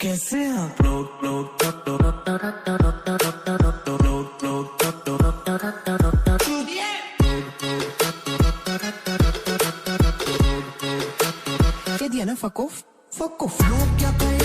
कैसे आप Che diana fuck off? Fuck off. Look क्या